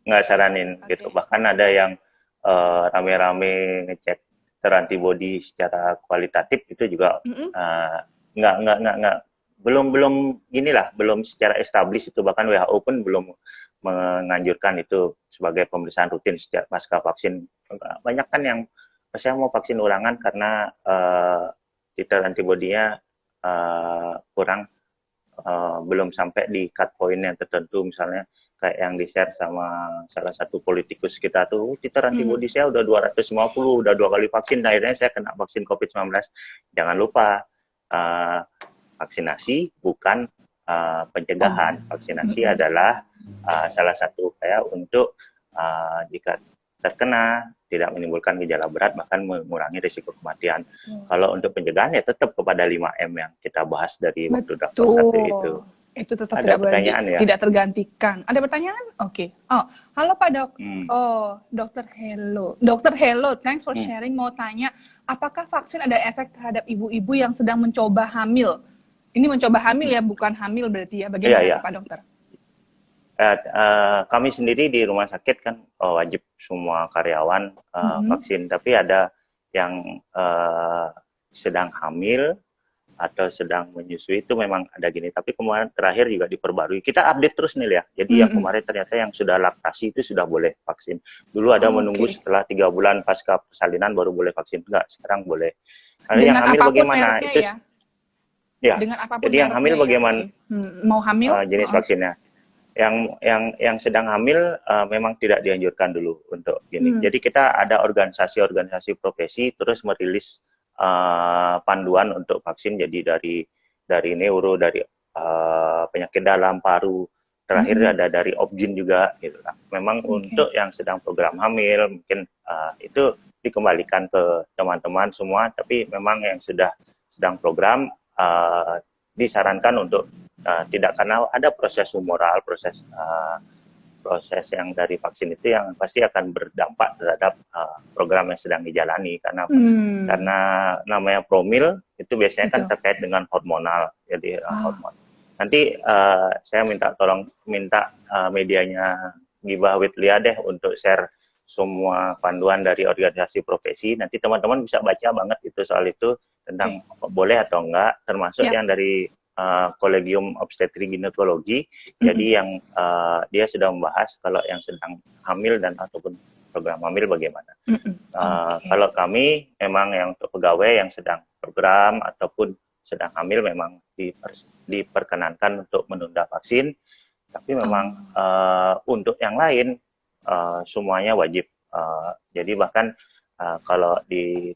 Nggak saranin gitu. Bahkan ada yang rame-rame ngecek terantibodi secara kualitatif itu juga belum secara established itu, bahkan WHO pun belum menganjurkan itu sebagai pemeriksaan rutin sejak pasca vaksin. Banyak kan yang saya mau vaksin ulangan karena titer antibodinya kurang, belum sampai di cut point yang tertentu, misalnya kayak yang di-share sama salah satu politikus kita tuh, titer antibodi saya udah 250, udah 2 kali vaksin, akhirnya saya kena vaksin COVID-19. Jangan lupa, vaksinasi bukan pencegahan. Vaksinasi adalah salah satu upaya untuk jika terkena tidak menimbulkan gejala berat, bahkan mengurangi risiko kematian. Kalau untuk pencegahan ya tetap kepada 5M yang kita bahas dari waktu daftar 1 itu. Itu tetap Ada tidak boleh tidak tergantikan. Ada pertanyaan? Oke. Halo Pak Dok. Dokter Hello. Dokter Hello, thanks for sharing. Mau tanya, apakah vaksin ada efek terhadap ibu-ibu yang sedang mencoba hamil? Ini mencoba hamil ya, bukan hamil berarti ya. Bagaimana Pak Dokter? Kami sendiri di rumah sakit kan wajib semua karyawan vaksin, tapi ada yang sedang hamil atau sedang menyusui itu memang ada gini, tapi kemarin terakhir juga diperbarui. Kita update terus nih ya. Jadi yang kemarin ternyata yang sudah laktasi itu sudah boleh vaksin. Dulu ada menunggu setelah 3 bulan pasca persalinan baru boleh vaksin. Enggak, sekarang boleh. Nah, yang hamil bagaimana? Itu ya. Dengan apapun jadi yang hamil bagaimana? Mau hamil? Jenis vaksinnya. Yang sedang hamil memang tidak dianjurkan dulu untuk gini. Jadi kita ada organisasi profesi terus merilis panduan untuk vaksin, jadi dari neuro, dari penyakit dalam paru, terakhir ada dari Obgyn juga gitu lah. Memang untuk yang sedang program hamil mungkin itu dikembalikan ke teman-teman semua, tapi memang yang sedang program disarankan untuk tidak, karena ada proses humoral, proses yang dari vaksin itu yang pasti akan berdampak terhadap program yang sedang dijalani, karena namanya promil itu biasanya kan Betul. terkait dengan hormonal, jadi hormon. Nanti saya minta medianya Gibah Witlia deh untuk share semua panduan dari organisasi profesi. Nanti teman-teman bisa baca banget itu soal itu tentang boleh atau enggak, termasuk yang dari Kolegium Obstetri Ginekologi. Jadi yang dia sudah membahas kalau yang sedang hamil dan ataupun program hamil bagaimana. Kalau kami memang yang untuk pegawai yang sedang program ataupun sedang hamil memang diperkenankan untuk menunda vaksin, tapi memang untuk yang lain semuanya wajib. Jadi bahkan kalau di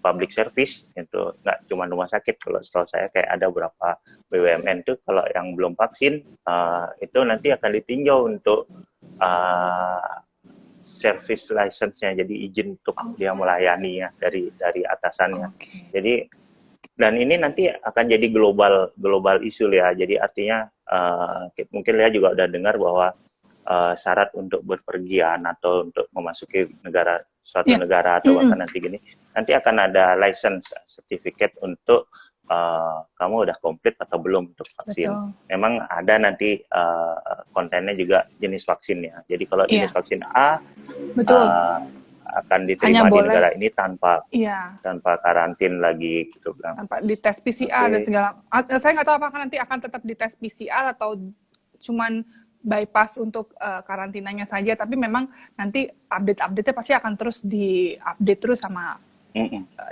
public service itu nggak cuma rumah sakit, kalau setahu saya kayak ada beberapa BUMN tuh kalau yang belum vaksin itu nanti akan ditinjau untuk service license-nya, jadi izin untuk dia melayani ya dari atasannya. Jadi dan ini nanti akan jadi global isu ya. Jadi artinya mungkin Lea juga udah dengar bahwa syarat untuk berpergian atau untuk memasuki suatu negara atau bahkan nanti akan ada license certificate untuk kamu udah komplit atau belum untuk vaksin. Betul. Memang ada nanti kontennya juga jenis vaksinnya. Jadi kalau jenis vaksin A akan diterima di negara ini tanpa karantin lagi gitu kan. Tanpa dites PCR dan segala. Saya nggak tahu apakah nanti akan tetap dites PCR atau cuman bypass untuk karantinanya saja, tapi memang nanti update-nya pasti akan terus di-update terus sama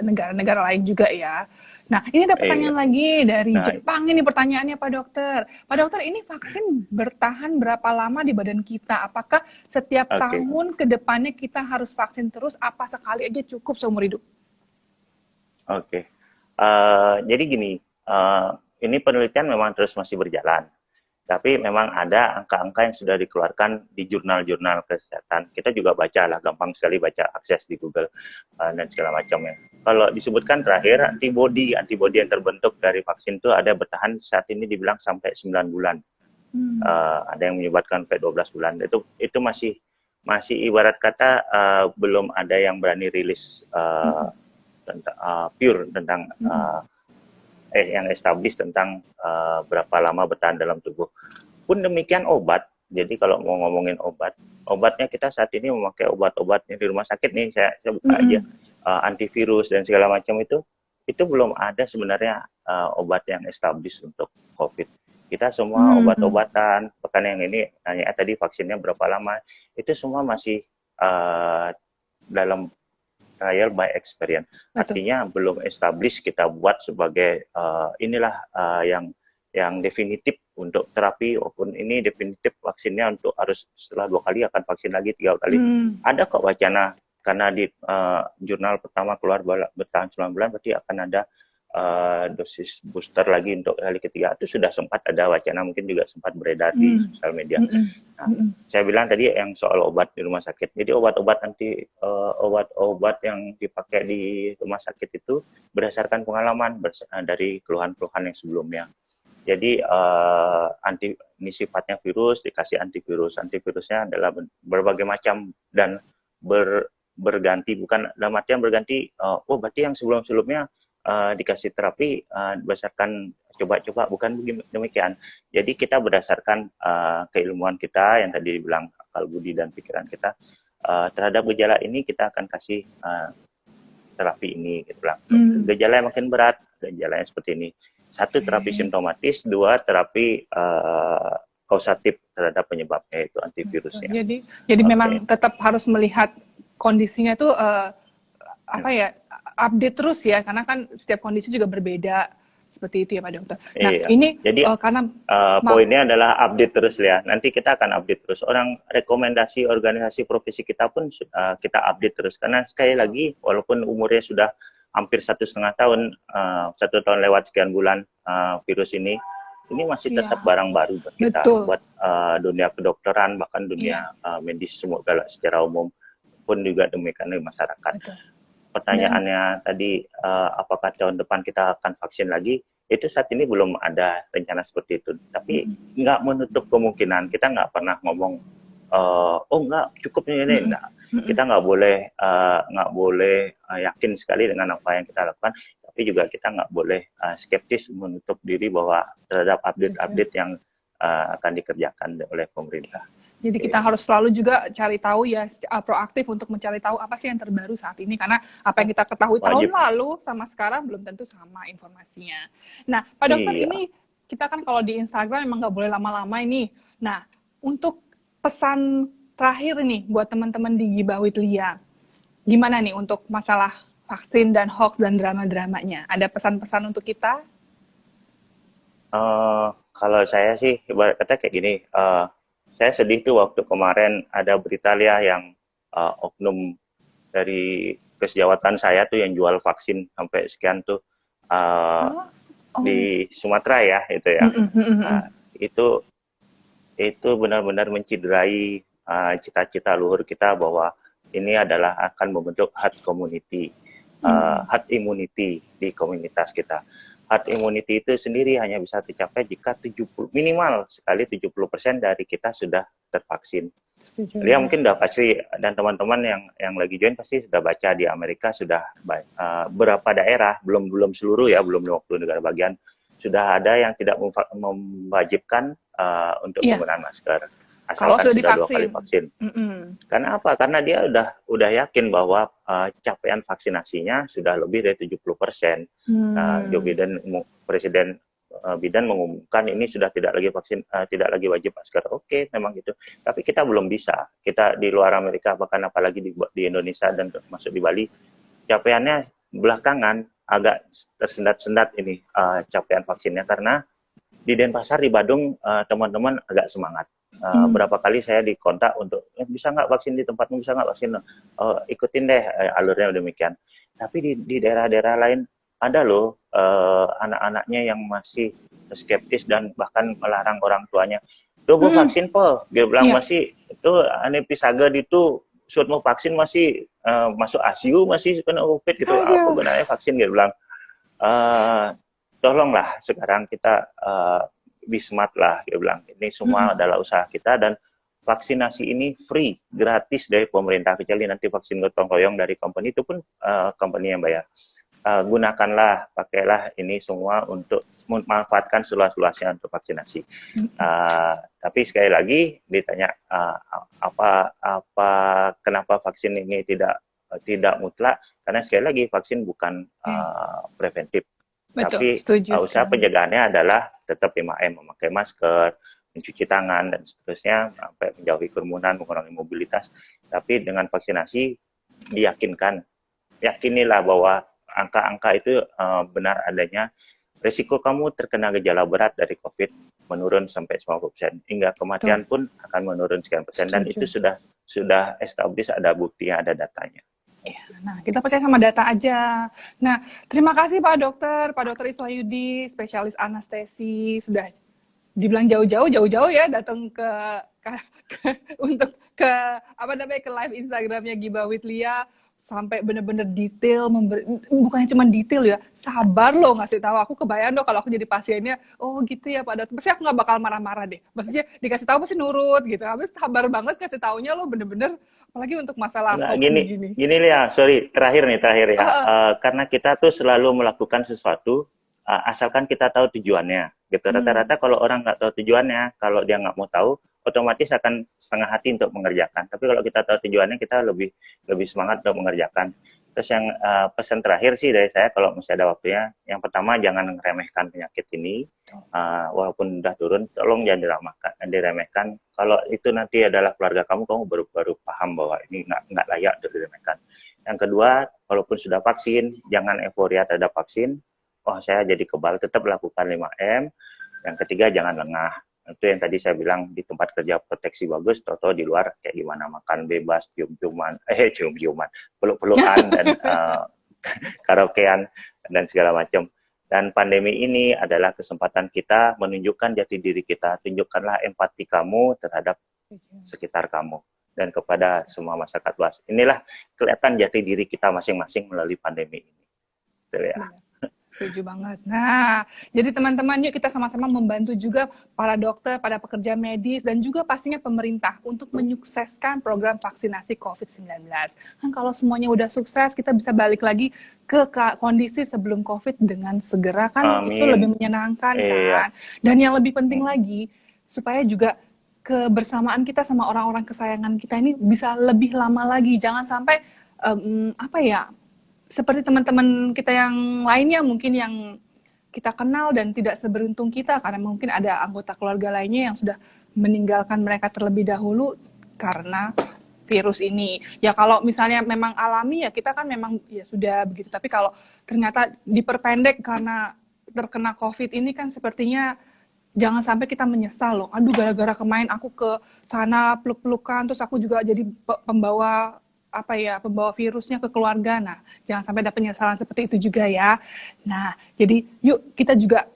negara-negara lain juga ya. Nah, ini ada pertanyaan lagi dari Jepang ini pertanyaannya Pak Dokter. Pak Dokter, ini vaksin bertahan berapa lama di badan kita? Apakah setiap tahun ke depannya kita harus vaksin terus? Apa sekali aja cukup seumur hidup? Jadi gini, ini penelitian memang terus masih berjalan. Tapi memang ada angka-angka yang sudah dikeluarkan di jurnal-jurnal kesehatan. Kita juga baca lah, gampang sekali baca, akses di Google dan segala macamnya. Kalau disebutkan terakhir, antibodi yang terbentuk dari vaksin itu ada bertahan saat ini dibilang sampai 9 bulan. Ada yang menyebabkan sampai 12 bulan. Itu masih ibarat kata belum ada yang berani rilis tentang pure tentang yang established tentang berapa lama bertahan dalam tubuh. Pun demikian obat. Jadi kalau mau ngomongin obatnya kita saat ini memakai obat-obatnya di rumah sakit nih, saya buka aja antivirus dan segala macam itu belum ada sebenarnya obat yang established untuk COVID. Kita semua obat-obatan, bahkan yang ini nanya tadi vaksinnya berapa lama, itu semua masih dalam trial by experience. Artinya belum established kita buat sebagai inilah yang definitif untuk terapi, walaupun ini definitif vaksinnya untuk harus setelah 2 kali akan vaksin lagi 3 kali. Ada kok wacana, karena di jurnal pertama keluar bertahan 9 bulan, berarti akan ada dosis booster lagi untuk kali ketiga. Itu sudah sempat ada wacana, mungkin juga sempat beredar di sosial media. Nah, saya bilang tadi yang soal obat di rumah sakit. Jadi obat-obat yang dipakai di rumah sakit itu berdasarkan pengalaman dari keluhan-keluhan yang sebelumnya. Jadi ini sifatnya virus, dikasih antivirus. Antivirusnya adalah berbagai macam dan berganti, bukan dalam artian berganti. Berarti yang sebelum-sebelumnya dikasih terapi berdasarkan coba-coba, bukan demikian. Jadi kita berdasarkan keilmuan kita yang tadi dibilang akal budi dan pikiran kita terhadap gejala ini, kita akan kasih terapi ini gitu lah. Gejala yang makin berat, gejalanya seperti ini. 1 terapi simptomatis, 2 terapi kausatif terhadap penyebabnya, itu antivirusnya. Jadi memang tetap harus melihat kondisinya tuh update terus ya, karena kan setiap kondisi juga berbeda, seperti itu ya Pak Dokter. Nah, ini jadi karena poinnya adalah update terus ya. Nanti kita akan update terus. Rekomendasi organisasi profesi kita pun kita update terus, karena sekali lagi walaupun umurnya sudah hampir 1,5 tahun, 1 tahun lewat sekian bulan virus ini masih tetap barang baru buat kita, buat dunia kedokteran, bahkan dunia medis secara umum. pun juga demikian di masyarakat. Betul. Pertanyaannya tadi, apakah tahun depan kita akan vaksin lagi? Itu saat ini belum ada rencana seperti itu. Tapi nggak menutup kemungkinan. Kita nggak pernah ngomong, oh nggak cukup ini. Nggak. Kita nggak boleh yakin sekali dengan apa yang kita lakukan. Tapi juga kita nggak boleh skeptis menutup diri bahwa terhadap update-update yang akan dikerjakan oleh pemerintah. Jadi kita harus selalu juga cari tahu ya, proaktif untuk mencari tahu apa sih yang terbaru saat ini, karena apa yang kita ketahui tahun lalu sama sekarang belum tentu sama informasinya. Nah, Pak Dokter, ini kita kan kalau di Instagram memang nggak boleh lama-lama ini. Nah, untuk pesan terakhir nih buat teman-teman di Gibah with Lia, gimana nih untuk masalah vaksin dan hoax dan drama-dramanya? Ada pesan-pesan untuk kita? Kalau saya sih ibarat kata kayak gini, saya sedih tuh waktu kemarin ada berita Lia yang oknum dari kesejawatan saya tuh yang jual vaksin sampai sekian tuh di Sumatera ya itu ya. Itu benar-benar menciderai cita-cita luhur kita bahwa ini adalah akan membentuk herd community, herd immunity di komunitas kita. Herd immunity itu sendiri hanya bisa tercapai jika minimal sekali 70% dari kita sudah tervaksin. Dia mungkin udah pasti, dan teman-teman yang lagi join pasti sudah baca di Amerika sudah beberapa daerah, belum seluruh ya, belum 50 negara bagian, sudah ada yang tidak mewajibkan untuk penggunaan masker asalkan sudah 2 kali vaksin. Karena apa? Karena dia udah yakin bahwa capaian vaksinasinya sudah lebih dari 70%. Joe Biden, Presiden Biden mengumumkan ini sudah tidak lagi wajib masker. Oke, memang gitu. Tapi kita belum bisa. Kita di luar Amerika, bahkan apalagi di Indonesia dan masuk di Bali, capaiannya belakangan agak tersendat-sendat ini capaian vaksinnya, karena di Denpasar, di Badung, teman-teman agak semangat. Berapa kali saya dikontak untuk bisa nggak vaksin di tempatmu, bisa nggak vaksin, ikutin deh alurnya demikian. Tapi di daerah-daerah lain ada loh anak-anaknya yang masih skeptis dan bahkan melarang orang tuanya. Tuh mau vaksin po, dia bilang masih itu ane pisaga itu suat mau vaksin masih masuk ICU masih kena COVID gitu. Apa gunanya vaksin, dia bilang. Tolonglah sekarang kita be smart lah, dia bilang. Ini semua adalah usaha kita dan vaksinasi ini free, gratis dari pemerintah, kecuali nanti vaksin gotong royong dari company, itu pun company yang bayar. Gunakanlah, pakailah ini semua untuk memanfaatkan seluas-luasnya untuk vaksinasi. Tapi sekali lagi ditanya kenapa vaksin ini tidak mutlak, karena sekali lagi vaksin bukan preventif. Betul, tapi usaha penjagaannya adalah tetap 5M, memakai masker, mencuci tangan, dan seterusnya, sampai menjauhi kerumunan, mengurangi mobilitas. Tapi dengan vaksinasi, yakinilah bahwa angka-angka itu benar adanya. Risiko kamu terkena gejala berat dari COVID menurun sampai 50%, hingga kematian pun akan menurun sekian persen, dan itu sudah established, ada buktinya, ada datanya. Ya, nah kita percaya sama data aja. Nah, terima kasih Pak Dokter Iswayudi, spesialis anestesi, sudah dibilang jauh-jauh ya datang untuk ke live Instagramnya Gibah with Lia, sampai bener-bener detail, bukannya cuma detail ya, sabar loh ngasih tahu. Aku kebayang dong kalau aku jadi pasiennya, oh gitu ya Pak Dokter, pasti aku nggak bakal marah-marah deh. Maksudnya dikasih tahu pasti nurut gitu. Habis sabar banget kasih taunya lo bener-bener, apalagi untuk masalah hoax begini. Gini Lia, sorry, terakhir ya. Karena kita tuh selalu melakukan sesuatu asalkan kita tahu tujuannya. Gitu. Rata-rata kalau orang nggak tahu tujuannya, kalau dia nggak mau tahu, otomatis akan setengah hati untuk mengerjakan. Tapi kalau kita tahu tujuannya, kita lebih semangat untuk mengerjakan. Terus yang pesan terakhir sih dari saya, kalau masih ada waktunya, yang pertama jangan meremehkan penyakit ini, walaupun udah turun, tolong jangan diremehkan. Kalau itu nanti adalah keluarga kamu baru paham bahwa ini nggak layak untuk diremehkan. Yang kedua, walaupun sudah vaksin, jangan euforia terhadap vaksin. Oh saya jadi kebal, tetap lakukan 5M. Yang ketiga, jangan lengah. Itu yang tadi saya bilang, di tempat kerja proteksi bagus, toto di luar kayak gimana, makan bebas, cium-ciuman, peluk-pelukan, dan karaokean, dan segala macam. Dan pandemi ini adalah kesempatan kita menunjukkan jati diri kita. Tunjukkanlah empati kamu terhadap sekitar kamu. dan kepada semua masyarakat luas. Inilah kelihatan jati diri kita masing-masing melalui pandemi ini. Betul ya. Setuju banget. Nah, jadi teman-teman yuk kita sama-sama membantu juga para dokter, para pekerja medis, dan juga pastinya pemerintah untuk menyukseskan program vaksinasi COVID-19. Kan kalau semuanya udah sukses, kita bisa balik lagi ke kondisi sebelum COVID dengan segera kan. Amin. Itu lebih menyenangkan Iya. kan. Dan yang lebih penting lagi, supaya juga kebersamaan kita sama orang-orang kesayangan kita ini bisa lebih lama lagi. Jangan sampai seperti teman-teman kita yang lainnya mungkin yang kita kenal dan tidak seberuntung kita karena mungkin ada anggota keluarga lainnya yang sudah meninggalkan mereka terlebih dahulu karena virus ini. Ya kalau misalnya memang alami ya kita kan memang ya sudah begitu. Tapi kalau ternyata diperpendek karena terkena COVID ini kan sepertinya jangan sampai kita menyesal loh. Aduh gara-gara kemarin aku ke sana peluk-pelukan terus aku juga jadi pembawa virusnya ke keluarga. Nah, jangan sampai ada penyesalan seperti itu juga ya. Nah, jadi yuk kita juga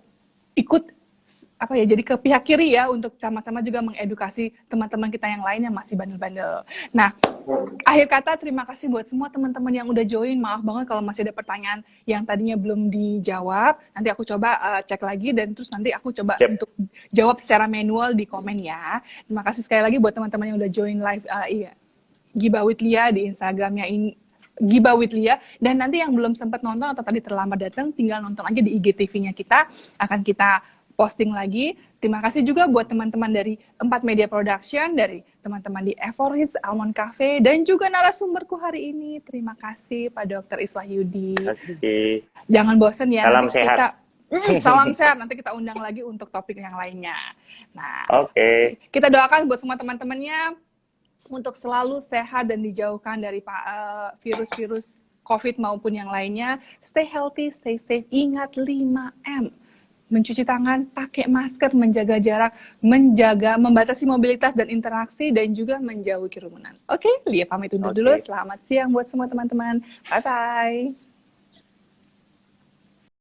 ikut jadi ke pihak kiri ya untuk sama-sama juga mengedukasi teman-teman kita yang lain yang masih bandel-bandel. Nah, akhir kata terima kasih buat semua teman-teman yang udah join. Maaf banget kalau masih ada pertanyaan yang tadinya belum dijawab. Nanti aku coba cek lagi dan terus nanti aku coba untuk jawab secara manual di komen ya. Terima kasih sekali lagi buat teman-teman yang udah join live Gibah with Lia di Instagramnya ini Gibah with Lia, dan nanti yang belum sempat nonton atau tadi terlambat datang tinggal nonton aja di IGTV-nya kita, akan kita posting lagi. Terima kasih juga buat teman-teman dari 4 Media Production, dari teman-teman di Evoris, Almond Cafe, dan juga narasumberku hari ini. Terima kasih Pak Dr. Iswahyudi. Terima kasih. Jangan bosen ya. Salam sehat. Salam sehat, nanti kita undang lagi untuk topik yang lainnya. Nah, kita doakan buat semua teman-temannya untuk selalu sehat dan dijauhkan dari virus-virus COVID maupun yang lainnya. Stay healthy, stay safe. Ingat 5M. Mencuci tangan, pakai masker, menjaga jarak, membatasi mobilitas dan interaksi, dan juga menjauhi kerumunan. Oke, Lia pamit undur dulu. Selamat siang buat semua teman-teman. Bye-bye.